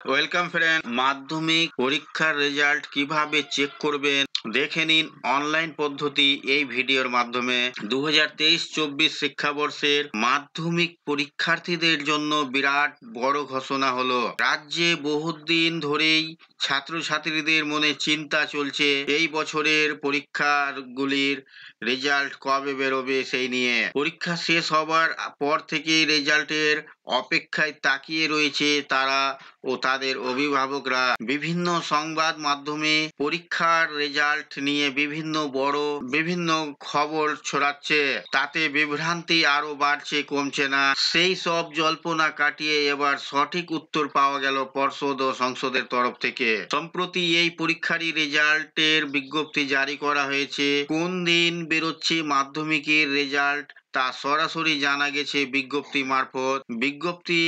Welcome friend, মাধ্যমিক পরীক্ষার result কিভাবে চেক করবেন দেখে নিন অনলাইন পদ্ধতি এই ভিডিওর মাধ্যমে। 2023-24 শিক্ষাবর্ষের মাধ্যমিক পরীক্ষার্থীদের জন্য বিরাট বড় ঘোষণা হলো। রাজ্যে বহুদিন ধরেই ছাত্রছাত্রীদের মনে চিন্তা চলছে এই বছরের পরীক্ষাগুলির রেজাল্ট কবে বেরোবে সেই নিয়ে। পরীক্ষা শেষ হবার পর থেকেই রেজাল্টের অপেক্ষায় তাকিয়ে রয়েছে তারা ও তাদের অভিভাবকরা। বিভিন্ন সংবাদ মাধ্যমে পরীক্ষার রেজাল্ট নিয়ে বিভিন্ন খবর ছড়াচ্ছে, তাতে বিভ্রান্তি আরো বাড়ছে, কমছে না। সেই সব জল্পনা কাটিয়ে এবার সঠিক উত্তর পাওয়া গেল পর্ষদ ও সংসদের তরফ থেকে। সম্প্রতি এই পরীক্ষারই রেজাল্টের বিজ্ঞপ্তি জারি করা হয়েছে। কোন দিন বেরোচ্ছে মাধ্যমিকের রেজাল্ট তা সরাসরি জানা গেছে বিজ্ঞপ্তি মারফত। বিজ্ঞপ্তি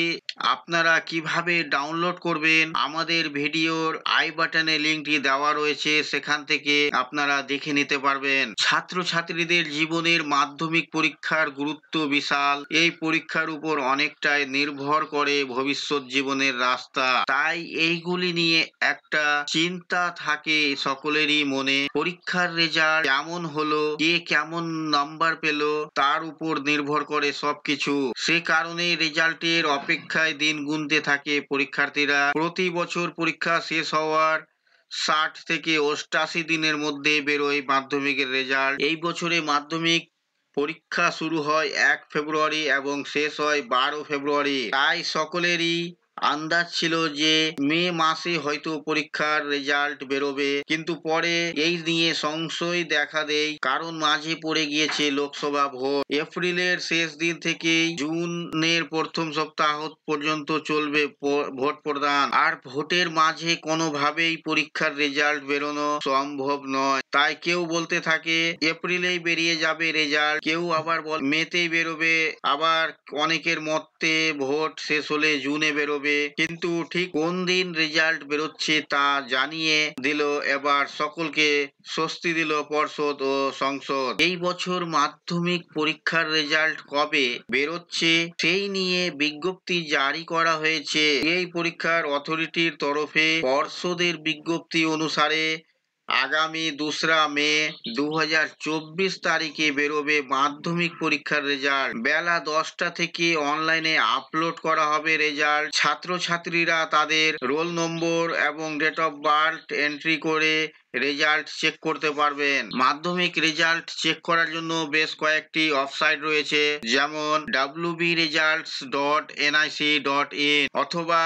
আপনারা কিভাবে ডাউনলোড করবেন, আমাদের ভিডিওর আই বাটনে লিঙ্কটি দেওয়া রয়েছে, সেখান থেকে আপনারা দেখে নিতে পারবেন। ছাত্রছাত্রীদের জীবনের মাধ্যমিক পরীক্ষার গুরুত্ব বিশাল। এই পরীক্ষার উপর অনেকটাই নির্ভর করে ভবিষ্যৎ জীবনের রাস্তা। তাই এইগুলি নিয়ে একটা চিন্তা থাকে সকলেরই মনে। পরীক্ষার রেজাল্ট কেমন হলো, কে কেমন নাম্বার পেল, তার উপর নির্ভর করে সবকিছু। সে কারণে রেজাল্টের অপেক্ষায় দিন গুনতে থাকে পরীক্ষার্থীরা। প্রতি বছর পরীক্ষা শেষ হওয়ার 60 থেকে 88 দিনের মধ্যে বেরোয় মাধ্যমিকের রেজাল্ট। এই বছরে মাধ্যমিক পরীক্ষা শুরু হয় 1 ফেব্রুয়ারি এবং শেষ হয় 12 ফেব্রুয়ারি। তাই সকলেরই আন্দাজ ছিল যে মে মাসে হয়তো পরীক্ষার রেজাল্ট বেরোবে, কিন্তু পরে এই নিয়ে সংশয় দেখা দেয়, কারণ মাঝে পড়ে গিয়েছে লোকসভা ভোট। এপ্রিলের শেষ দিন থেকে জুনের প্রথম সপ্তাহ পর্যন্ত চলবে ভোট প্রদান, আর ভোটের মাঝে কোনোভাবেই পরীক্ষার রেজাল্ট বেরোনো সম্ভব নয়। তাই কেউ বলতে থাকে এপ্রিলেই বেরিয়ে যাবে রেজাল্ট, কেউ আবার মেতেই বেরোবে, আবার অনেকের মতে ভোট শেষ হলে জুনে বেরোবে। কিন্তু ঠিক কোন দিন রেজাল্ট বেরোচ্ছে তা জানিয়ে দিল, এবার সকলকে স্বস্তি দিল পর্ষদ ও সংসদ। এই বছর মাধ্যমিক পরীক্ষার রেজাল্ট কবে বেরোচ্ছে সেই নিয়ে বিজ্ঞপ্তি জারি করা হয়েছে। এই পরীক্ষার অথরিটির তরফে পর্ষদের বিজ্ঞপ্তি অনুসারে আগামী 2রা মে 2024 তারিখে বেরোবে মাধ্যমিক পরীক্ষার রেজাল্ট। বেলা 10টা থেকে অনলাইনে আপলোড করা হবে রেজাল্ট। ছাত্রছাত্রীরা তাদের রোল নম্বর এবং ডেট অফ বার্থ এন্ট্রি করে রেজাল্ট চেক করতে পারবেন। মাধ্যমিক রেজাল্ট চেক করার জন্য বেশ কয়েকটি ওয়েবসাইট রয়েছে, যেমন wbresults.nic.in অথবা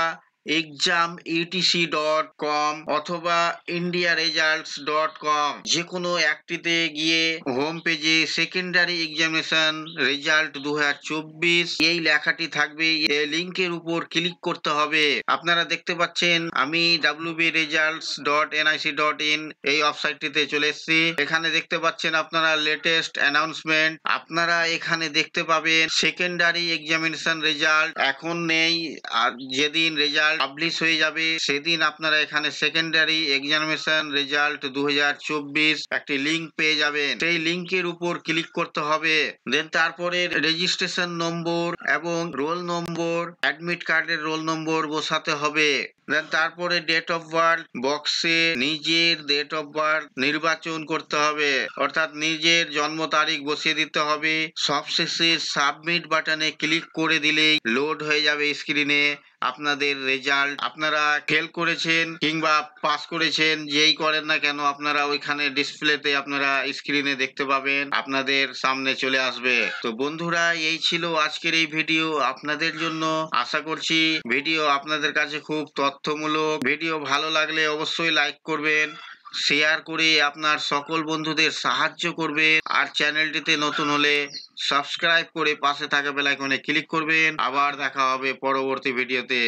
exam.etc.com অথবা indiaresults.com। যে কোনো একটিতে গিয়ে হোম পেজে সেকেন্ডারি এক্সামিনেশন রেজাল্ট 2024 এই লেখাটি থাকবে, এই লিংকের উপর ক্লিক করতে হবে। আপনারা দেখতে পাচ্ছেন আমি wbresults.nic.in এই ওয়েবসাইটটিতে চলে এসেছি। এখানে দেখতে পাচ্ছেন আপনারা লেটেস্ট অ্যানাউন্সমেন্ট। আপনারা এখানে দেখতে পাবেন সেকেন্ডারি এক্সামিনেশন রেজাল্ট এখন নেই, আর যেদিন রেজাল্ট পাবলিশ হয়ে যাবে সেদিন আপনারা এখানে সেকেন্ডারি এক্সামিনেশন রেজাল্ট 2024 একটি লিংক পেয়ে যাবেন। সেই লিংকের উপর ক্লিক করতে হবে। দেন তারপরে রেজিস্ট্রেশন নম্বর এবং রোল নম্বর, অ্যাডমিট কার্ডের রোল নম্বর বসাতে হবে। দেন তারপরে ডেট অফ বার্থ বক্সে নিজের ডেট অফ বার্থ নির্বাচন করতে হবে, অর্থাৎ নিজের জন্ম তারিখ বসিয়ে দিতে হবে। সবশেষে সাবমিট বাটনে ক্লিক করে দিলেই লোড হয়ে যাবে স্ক্রিনে আপনাদের রেজাল্ট। আপনারা ফেল করেছেন কিংবা পাস করেছেন, যেই করেন না কেন, আপনারা ওইখানে ডিসপ্লেতে আপনারা স্ক্রিনে দেখতে পাবেন, আপনাদের সামনে চলে আসবে। তো বন্ধুরা, এই ছিল আজকের এই ভিডিও আপনাদের জন্য। আশা করছি ভিডিও আপনাদের কাছে খুব তথ্যমূলক। ভিডিও ভালো লাগলে অবশ্যই লাইক করবেন, শেয়ার করে আপনার সকল বন্ধুদের সাহায্য করবেন, আর চ্যানেলটিতে নতুন হলে সাবস্ক্রাইব করে পাশে থাকা বেল আইকনে ক্লিক করবেন। আবার দেখা হবে পরবর্তী ভিডিওতে।